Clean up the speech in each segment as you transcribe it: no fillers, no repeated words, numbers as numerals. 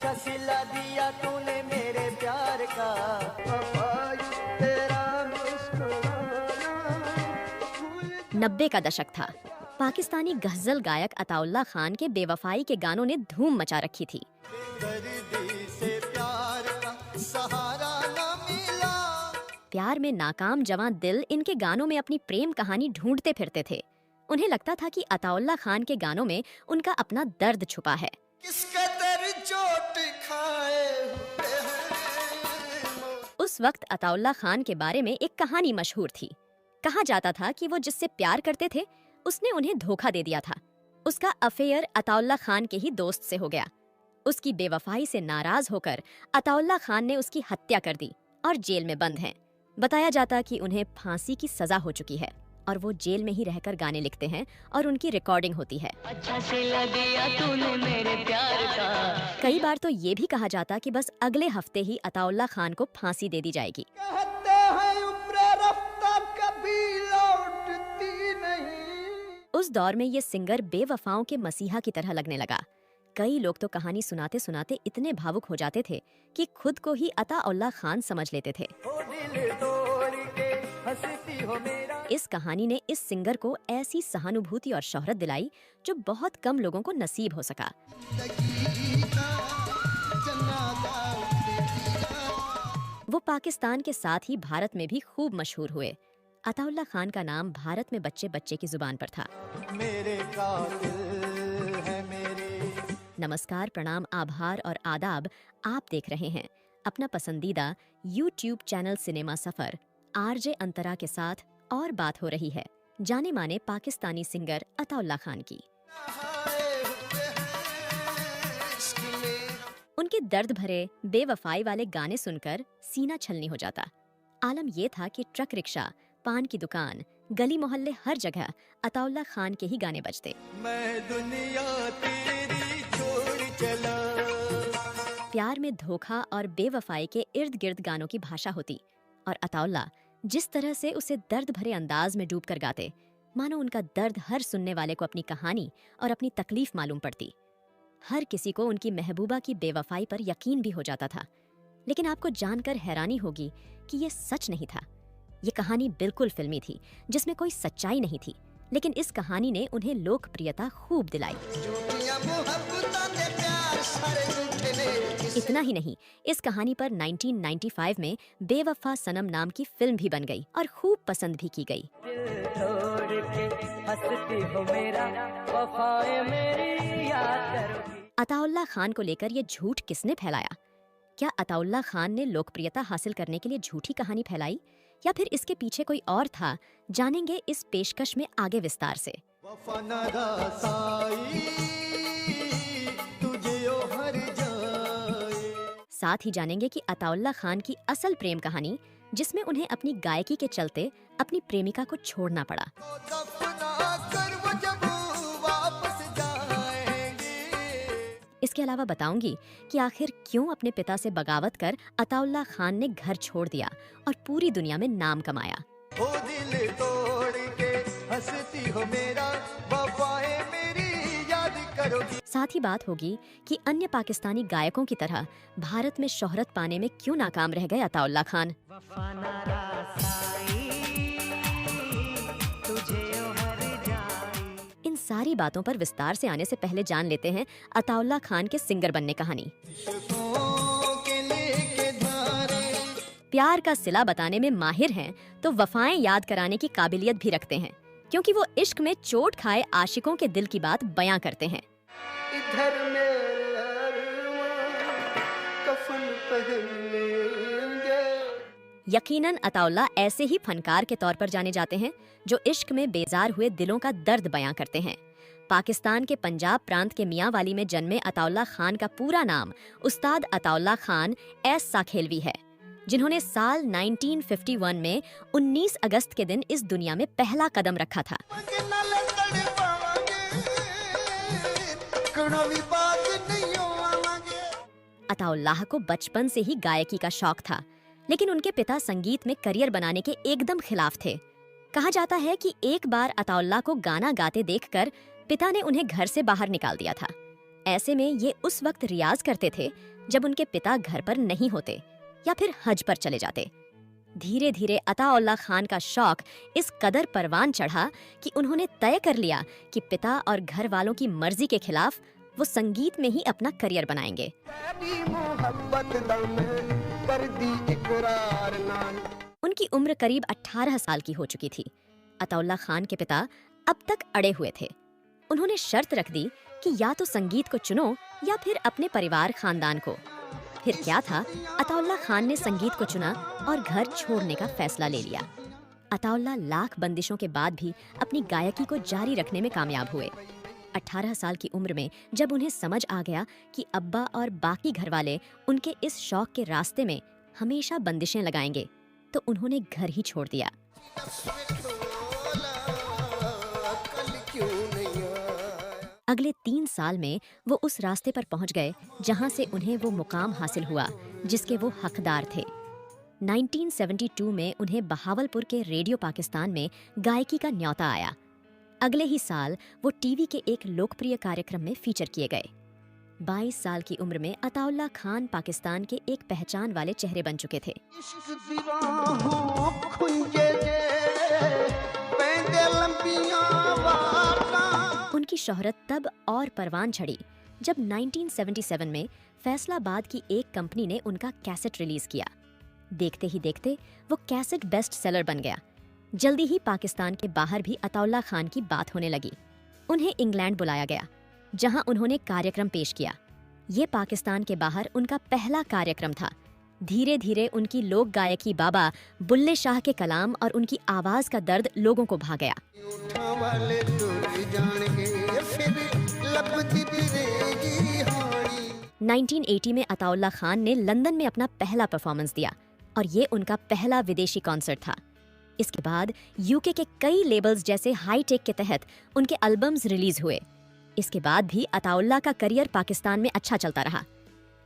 सिला दिया तूने मेरे प्यार का तेरा मुस्कुराना 90 का दशक था। पाकिस्तानी गजल गायक अताउल्ला खान के बेवफाई के गानों ने धूम मचा रखी थी। दर्दी से प्यार का सहारा न मिला। प्यार में नाकाम जवां दिल इनके गानों में अपनी प्रेम कहानी ढूंढते फिरते थे। उन्हें लगता था कि अताउल्ला खान के गानों में उनका अपना दर्द छुपा है। किसके तेरी चोट खाए हुए हैं। उस वक्त अताउल्ला खान के बारे में एक कहानी मशहूर थी। कहा जाता था कि वो जिससे प्यार करते थे उसने उन्हें धोखा दे दिया था। उसका अफेयर अताउल्ला खान के ही दोस्त से हो गया। उसकी बेवफाई से नाराज होकर अताउल्ला खान ने उसकी हत्या कर दी और जेल में बंद हैं। बताया जाता कि उन्हें फांसी की सजा हो चुकी है और वो जेल में ही रहकर गाने लिखते हैं और उनकी रिकॉर्डिंग होती है। अच्छा सिला दिया तूने मेरे प्यार का। कई बार तो ये भी कहा जाता कि बस अगले हफ्ते ही अताउल्ला खान को फांसी दे दी जाएगी। कहते हैं उम्र रफ्ता कभी लौटती नहीं। उस दौर में ये सिंगर बेवफाओं के मसीहा की तरह लगने लगा। कई लोग तो कहानी सुनाते सुनाते इतने भावुक हो जाते थे कि खुद को ही अताउल्ला खान समझ लेते थे। ओ दिल तोड़ के हंसती हो मेरा। इस कहानी ने इस सिंगर को ऐसी सहानुभूति और शोहरत दिलाई जो बहुत कम लोगों को नसीब हो सका। वो पाकिस्तान के साथ ही भारत में भी खूब मशहूर हुए। अताउल्ला खान का नाम भारत में बच्चे बच्चे की जुबान पर था। मेरे कातिल है मेरे। नमस्कार, प्रणाम, आभार और आदाब। आप देख रहे हैं अपना पसंदीदा YouTube चैनल सिनेमा सफर आरजे अंतरा के साथ, और बात हो रही है जाने माने पाकिस्तानी सिंगर अताउल्ला खान की। उनके दर्द भरे बेवफाई वाले गाने सुनकर सीना छलनी हो जाता। आलम ये था कि ट्रक रिक्शा, पान की दुकान, गली मोहल्ले हर जगह अताउल्ला खान के ही गाने बजते। मैं दुनिया तेरी छोड़ चला। प्यार में धोखा और बेवफाई के इर्द गिर्द गानों की भाषा होती और अताउल्ला जिस तरह से उसे दर्द भरे अंदाज में डूबकर गाते, मानो उनका दर्द हर सुनने वाले को अपनी कहानी और अपनी तकलीफ मालूम पड़ती। हर किसी को उनकी महबूबा की बेवफाई पर यकीन भी हो जाता था। लेकिन आपको जानकर हैरानी होगी कि ये सच नहीं था। ये कहानी बिल्कुल फिल्मी थी जिसमें कोई सच्चाई नहीं थी, लेकिन इस कहानी ने उन्हें लोकप्रियता खूब दिलाई। इतना ही नहीं, इस कहानी पर 1995 में बेवफा सनम नाम की फिल्म भी बन गई और खूब पसंद भी की गई। दिल तोड़ के हंसती हो मेरा, वफाएं मेरी याद करोगी। अताउल्ला खान को लेकर ये झूठ किसने फैलाया? क्या अताउल्ला खान ने लोकप्रियता हासिल करने के लिए झूठी कहानी फैलाई या फिर इसके पीछे कोई और था? जानेंगे इस पेशकश में आगे विस्तार से। वफा न रसाई, तुझे ओ हर जाए। साथ ही जानेंगे कि अताउल्ला खान की असल प्रेम कहानी, जिसमें उन्हें अपनी गायकी के चलते अपनी प्रेमिका को छोड़ना पड़ा। दफना कर वो जब वापस जाएंगे। इसके अलावा बताऊंगी कि आखिर क्यों अपने पिता से बगावत कर अताउल्ला खान ने घर छोड़ दिया और पूरी दुनिया में नाम कमाया। ओ दिल तोड़ के हंसती हो मेरा, वफाएं मेरी याद करोगी। साथ ही बात होगी कि अन्य पाकिस्तानी गायकों की तरह भारत में शोहरत पाने में क्यों नाकाम रह गए अताउल्ला खान। वफा न रसाई, तुझे ओ हर जाई। इन सारी बातों पर विस्तार से आने से पहले जान लेते हैं अताउल्ला खान के सिंगर बनने कहानी। इश्कों के लेके धारे। प्यार का सिला बताने में माहिर हैं तो वफाएं याद कराने की काबिलियत भी रखते हैं, क्योंकि वो इश्क में चोट खाए आशिकों के दिल की बात बयां करते हैं। इधर मेरे अरमान कफन पहन लेंगे। यकीनन अताउल्ला ऐसे ही फनकार के तौर पर जाने जाते हैं जो इश्क में बेजार हुए दिलों का दर्द बयां करते हैं। पाकिस्तान के पंजाब प्रांत के मियांवाली में जन्मे अताउल्ला खान का पूरा नाम उस्ताद अताउल्ला खान एस साखेलवी है, जिन्होंने साल 1951 में 19 अगस्त के दिन इस दुनिया में पहला कदम रखा था। अताउल्लाह को बचपन से ही गायकी का शौक था, लेकिन उनके पिता संगीत में करियर बनाने के एकदम खिलाफ थे। कहा जाता है कि एक बार अताउल्लाह को गाना गाते देखकर पिता ने उन्हें घर से बाहर निकाल दिया था। ऐसे में ये उस वक्त रियाज करते थे जब उनके पिता घर पर नहीं होते या फिर हज पर चले जाते। धीरे धीरे अताउल्ला खान का शौक इस कदर परवान चढ़ा कि उन्होंने तय कर लिया कि पिता और घर वालों की मर्जी के खिलाफ वो संगीत में ही अपना करियर बनाएंगे। उनकी उम्र करीब 18 साल की हो चुकी थी। अताउल्ला खान के पिता अब तक अड़े हुए थे। उन्होंने शर्त रख दी कि या तो संगीत को चुनो या फिर अपने परिवार खानदान को। फिर क्या था, अताउल्ला खान ने संगीत को चुना और घर छोड़ने का फैसला ले लिया। अताउल्ला लाख बंदिशों के बाद भी अपनी गायकी को जारी रखने में कामयाब हुए। 18 साल की उम्र में जब उन्हें समझ आ गया कि अब्बा और बाकी घरवाले उनके इस शौक के रास्ते में हमेशा बंदिशें लगाएंगे, तो उन्होंने घर ही छोड़ दिया। अगले 3 साल में वो उस रास्ते पर पहुंच गए जहां से उन्हें वो मुकाम हासिल हुआ जिसके वो हकदार थे। 1972 में उन्हें बहावलपुर के रेडियो पाकिस्तान में गायकी का न्योता आया। अगले ही साल वो टीवी के एक लोकप्रिय कार्यक्रम में फीचर किए गए। 22 साल की उम्र में अताउल्ला खान पाकिस्तान के एक पहचान वाले चेहरे बन चुके थे। उनकी शोहरत तब और परवान चढ़ी जब 1977 में फैसलाबाद की एक कंपनी ने उनका कैसेट रिलीज किया। देखते ही देखते वो कैसेट बेस्ट सेलर बन गया। जल्दी ही पाकिस्तान के बाहर भी अताउल्ला खान की बात होने लगी। उन्हें इंग्लैंड बुलाया गया, जहां उन्होंने कार्यक्रम पेश किया। ये पाकिस्तान के बाहर उनका पहला कार्यक्रम था। धीरे धीरे उनकी लोक गायकी बाबा बुल्ले शाह के कलाम और उनकी आवाज का दर्द लोगों को भा गया। 1980 में अताउल्ला खान ने लंदन में अपना पहला परफॉर्मेंस दिया और ये उनका पहला विदेशी कॉन्सर्ट था। इसके बाद यूके के कई लेबल्स जैसे हाईटेक के तहत उनके एल्बम्स रिलीज हुए। इसके बाद भी अताउल्ला का करियर पाकिस्तान में अच्छा चलता रहा।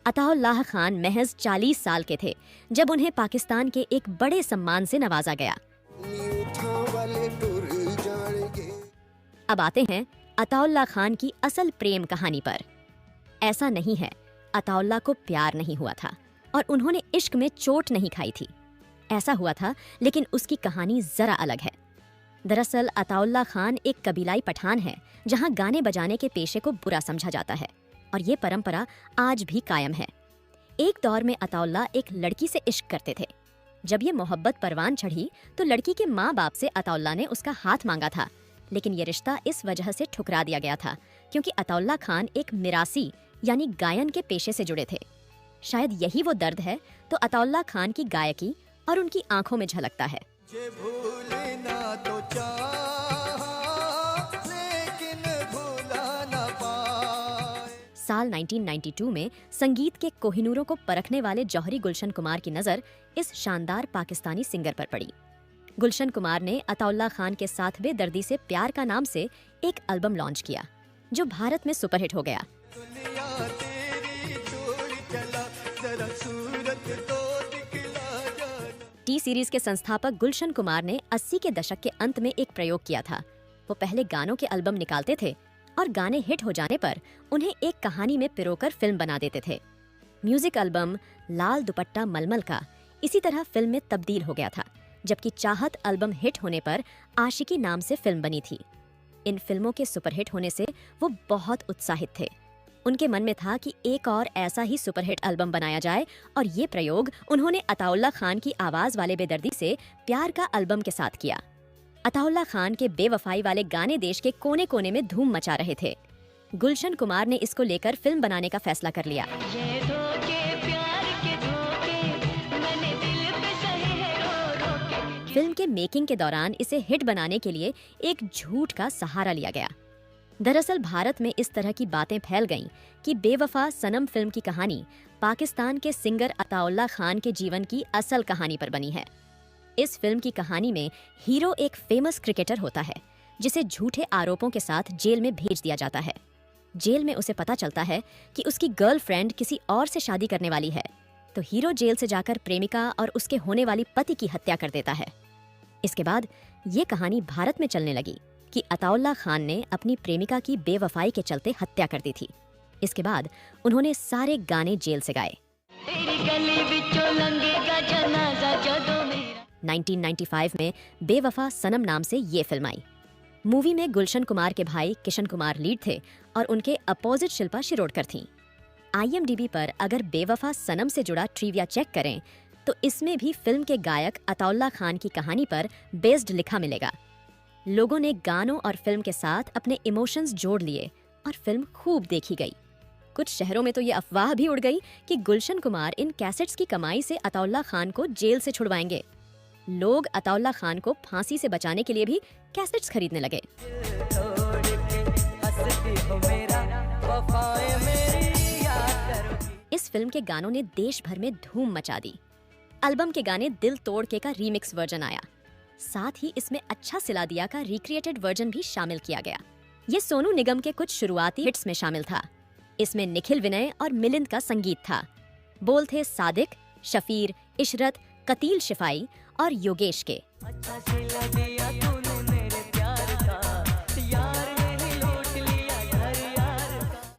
अताउल्लाह खान महज 40 साल के थे जब उन्हें पाकिस्तान के एक बड़े सम्मान से नवाजा गया। अब आते हैं अताउल्ला खान की असल प्रेम कहानी पर। ऐसा नहीं है, अताउल्ला को प्यार नहीं हुआ था और उन्होंने इश्क में चोट नहीं खाई थी। ऐसा हुआ था, लेकिन उसकी कहानी जरा अलग है। दरअसल अताउल्ला खान एक कबीलाई पठान है जहां गाने बजाने के पेशे को बुरा समझा जाता है और ये परंपरा आज भी कायम है। एक दौर में अताउल्ला एक लड़की से इश्क करते थे। जब ये मोहब्बत परवान चढ़ी तो लड़की के माँ बाप से अताउल्ला ने उसका हाथ मांगा था, लेकिन ये रिश्ता इस वजह से ठुकरा दिया गया था क्योंकि अताउल्ला खान एक मिरासी यानी गायन के पेशे से जुड़े थे। शायद यही वो दर्द है तो अताउल्ला खान की गायकी और उनकी आंखों में झलकता है। साल 1992 में संगीत के कोहिनूरों को परखने वाले जौहरी गुलशन कुमार की नजर इस शानदार पाकिस्तानी सिंगर पर पड़ी। गुलशन कुमार ने अताउल्ला खान के साथ बेदर्दी से प्यार का नाम से एक एल्बम लॉन्च किया जो भारत में सुपरहिट हो गया। टी सीरीज के संस्थापक गुलशन कुमार ने 80 के दशक के अंत में एक प्रयोग किया था। वो पहले गानों के एल्बम निकालते थे और गाने हिट हो जाने पर उन्हें एक कहानी में पिरोकर फिल्म बना देते थे। म्यूजिक एल्बम लाल दुपट्टा मलमल का इसी तरह फिल्म में तब्दील हो गया था, जबकि चाहत एल्बम हिट होने पर आशिकी नाम से फिल्म बनी थी। इन फिल्मों के सुपरहिट होने से वो बहुत उत्साहित थे। उनके मन में था कि एक और ऐसा ही सुपरहिट एल्बम बनाया जाए और ये प्रयोग उन्होंने अताउल्ला खान की आवाज वाले बेदर्दी से प्यार का एल्बम के साथ किया। अताउल्ला खान के बेवफाई वाले गाने देश के कोने कोने में धूम मचा रहे थे। गुलशन कुमार ने इसको लेकर फिल्म बनाने का फैसला कर लिया। फिल्म के मेकिंग के दौरान इसे हिट बनाने के लिए एक झूठ का सहारा लिया गया। दरअसल भारत में इस तरह की बातें फैल गईं कि बेवफा सनम फिल्म की कहानी पाकिस्तान के सिंगर अताउल्ला खान के जीवन की असल कहानी पर बनी है। इस फिल्म की कहानी में हीरो एक फेमस क्रिकेटर होता है जिसे झूठे आरोपों के साथ जेल में भेज दिया जाता है। जेल में उसे पता चलता है कि उसकी गर्लफ्रेंड किसी और से शादी करने वाली है, तो हीरो जेल से जाकर प्रेमिका और उसके होने वाली पति की हत्या कर देता है। इसके बाद ये कहानी भारत में चलने लगी कि अताउल्ला खान ने अपनी प्रेमिका की बेवफाई के चलते हत्या कर दी थी। इसके बाद उन्होंने सारे गाने जेल से गाए। 1995 में बेवफा सनम नाम से ये फिल्म आई। मूवी में गुलशन कुमार के भाई किशन कुमार लीड थे और उनके अपोजिट शिल्पा शिरोडकर थीं। IMDb पर अगर बेवफा सनम से जुड़ा ट्रिविया चेक करें तो इसमें भी फिल्म के गायक अताउल्ला खान की कहानी पर बेस्ड लिखा मिलेगा। लोगों ने गानों और फिल्म के साथ अपने इमोशंस जोड़ लिए और फिल्म खूब देखी गई। कुछ शहरों में तो ये अफवाह भी उड़ गई कि गुलशन कुमार इन कैसेट्स की कमाई से अताउल्ला खान को जेल से छुड़वाएंगे। लोग अताउल्ला खान को फांसी से बचाने के लिए भी कैसेट्स खरीदने लगे। इस फिल्म के गानों ने देश भर में धूम मचा दी। एल्बम के गाने दिल तोड़ के का रीमिक्स वर्जन आया। साथ ही इसमें अच्छा सिला दिया का रिक्रिएटेड वर्जन भी शामिल किया गया। ये सोनू निगम के कुछ शुरुआती हिट्स में शामिल था। इसमें निखिल विनय और मिलिंद का संगीत था। बोल थे सादिक, शफीर, इशरत, कतील शिफाई और योगेश के।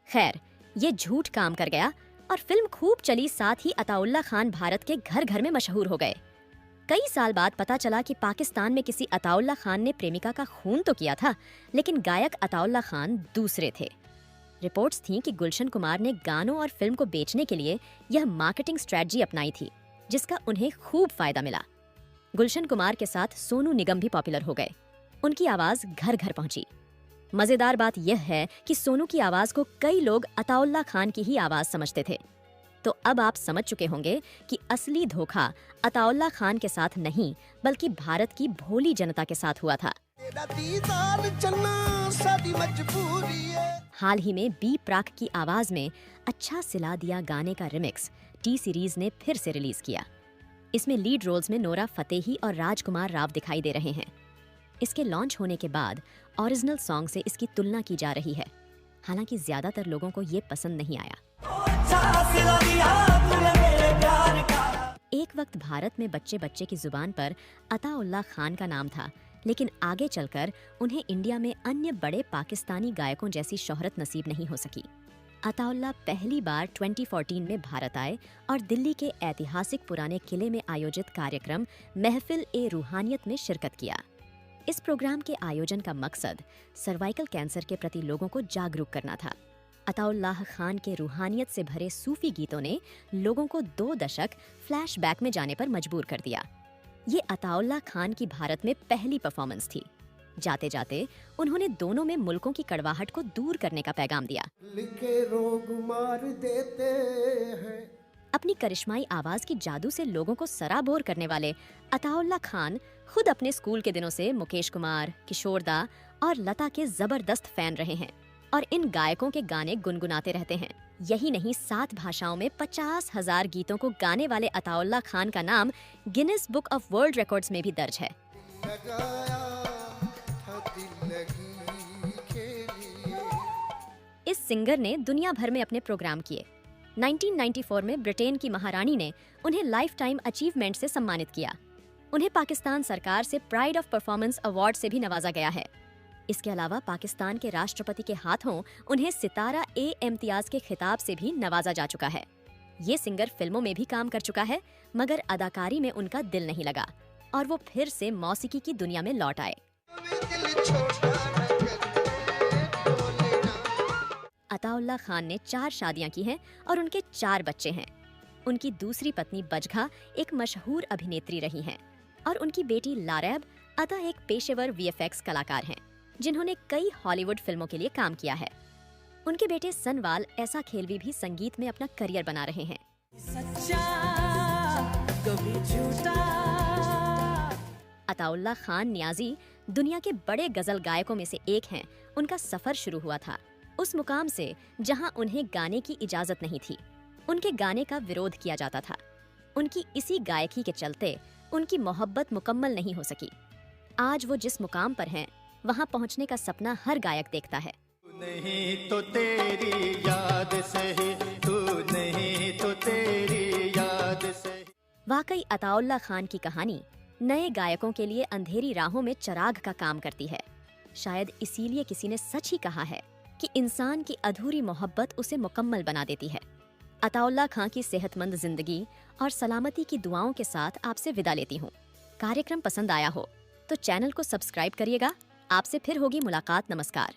खैर, ये झूठ काम कर गया और फिल्म खूब चली। साथ ही अताउल्ला खान भारत के घर घर में मशहूर हो गए। कई साल बाद पता चला कि पाकिस्तान में किसी अताउल्ला खान ने प्रेमिका का खून तो किया था, लेकिन गायक अताउल्ला खान दूसरे थे। रिपोर्ट्स थीं कि गुलशन कुमार ने गानों और फिल्म को बेचने के लिए यह मार्केटिंग स्ट्रेटजी अपनाई थी, जिसका उन्हें खूब फायदा मिला। गुलशन कुमार के साथ सोनू निगम भी पॉपुलर हो गए। उनकी आवाज घर घर पहुंची। मजेदार बात यह है कि सोनू की आवाज को कई लोग अताउल्ला खान की ही आवाज समझते थे। तो अब आप समझ चुके होंगे कि असली धोखा अताउल्ला खान के साथ नहीं, बल्कि भारत की भोली जनता के साथ हुआ था। हाल ही में बी प्राक की आवाज में अच्छा सिला दिया गाने का रिमिक्स टी सीरीज ने फिर से रिलीज किया। इसमें लीड रोल्स में नोरा फतेही और राजकुमार राव दिखाई दे रहे हैं। इसके लॉन्च होने के बाद ओरिजिनल सॉन्ग से इसकी तुलना की जा रही है। हालांकि ज्यादातर लोगों को ये पसंद नहीं आया। एक वक्त भारत में बच्चे बच्चे की जुबान पर अताउल्ला खान का नाम था, लेकिन आगे चलकर उन्हें इंडिया में अन्य बड़े पाकिस्तानी गायकों जैसी शोहरत नसीब नहीं हो सकी। अताउल्ला पहली बार 2014 में भारत आए और दिल्ली के ऐतिहासिक पुराने किले में आयोजित कार्यक्रम महफिल ए रूहानियत में शिरकत किया। इस प्रोग्राम के आयोजन का मकसद सर्वाइकल कैंसर के प्रति लोगों को जागरूक करना था। अताउल्लाह खान के रूहानियत से भरे सूफी गीतों ने लोगों को 2 दशक फ्लैशबैक में जाने पर मजबूर कर दिया। ये अताउल्लाह खान की भारत में पहली परफॉर्मेंस थी। जाते जाते उन्होंने दोनों में मुल्कों की कड़वाहट को दूर करने का पैगाम दिया। लिखे रोग मार देते हैं। अपनी करिश्माई आवाज की जादू से लोगों को सराबोर करने वाले अताउल्लाह खान खुद अपने स्कूल के दिनों से मुकेश कुमार, किशोर दा और लता के जबरदस्त फैन रहे हैं और इन गायकों के गाने गुनगुनाते रहते हैं। यही नहीं, 7 भाषाओं में 50,000 गीतों को गाने वाले अताउल्लाह खान का नाम Guinness book of world records में भी दर्ज है। इस सिंगर ने दुनिया भर में अपने प्रोग्राम किए। 1994 में ब्रिटेन की महारानी ने उन्हें लाइफ टाइम अचीवमेंट से सम्मानित किया। उन्हें पाकिस्तान सरकार से प्राइड ऑफ परफॉर्मेंस अवार्ड से भी नवाजा गया है। इसके अलावा पाकिस्तान के राष्ट्रपति के हाथों उन्हें सितारा ए इम्तियाज के खिताब से भी नवाजा जा चुका है। ये सिंगर फिल्मों में भी काम कर चुका है, मगर अदाकारी में उनका दिल नहीं लगा और वो फिर से मौसीकी की दुनिया में लौट आए। अताउल्लाह खान ने 4 शादियां की हैं और उनके 4 बच्चे हैं। उनकी दूसरी पत्नी बजघा एक मशहूर अभिनेत्री रही हैं और उनकी बेटी लारैब अता एक पेशेवर VFX कलाकार हैं, जिन्होंने कई हॉलीवुड फिल्मों के लिए काम किया है। उनके बेटे सनवाल ऐसा खेलवी भी संगीत में अपना करियर बना रहे हैं। अताउल्लाह खान नियाजी दुनिया के बड़े गजल गायकों में से एक हैं। उनका सफर शुरू हुआ था उस मुकाम से जहां उन्हें गाने की इजाजत नहीं थी। उनके गाने का विरोध किया जाता था। उनकी इसी गायकी के चलते उनकी मोहब्बत मुकम्मल नहीं हो सकी। आज वो जिस मुकाम पर हैं, वहां पहुंचने का सपना हर गायक देखता है। नहीं तो तेरी याद से ही, तू नहीं तो तेरी याद से। वाकई अताउल्लाह खान की कहानी नए गायकों के लिए अंधेरी राहों में चराग का काम करती है। शायद इसीलिए किसी ने सच ही कहा है कि इंसान की अधूरी मोहब्बत उसे मुकम्मल बना देती है। अताउल्ला खां की सेहतमंद जिंदगी और सलामती की दुआओं के साथ आपसे विदा लेती हूँ। कार्यक्रम पसंद आया हो तो चैनल को सब्सक्राइब करिएगा। आपसे फिर होगी मुलाकात। नमस्कार।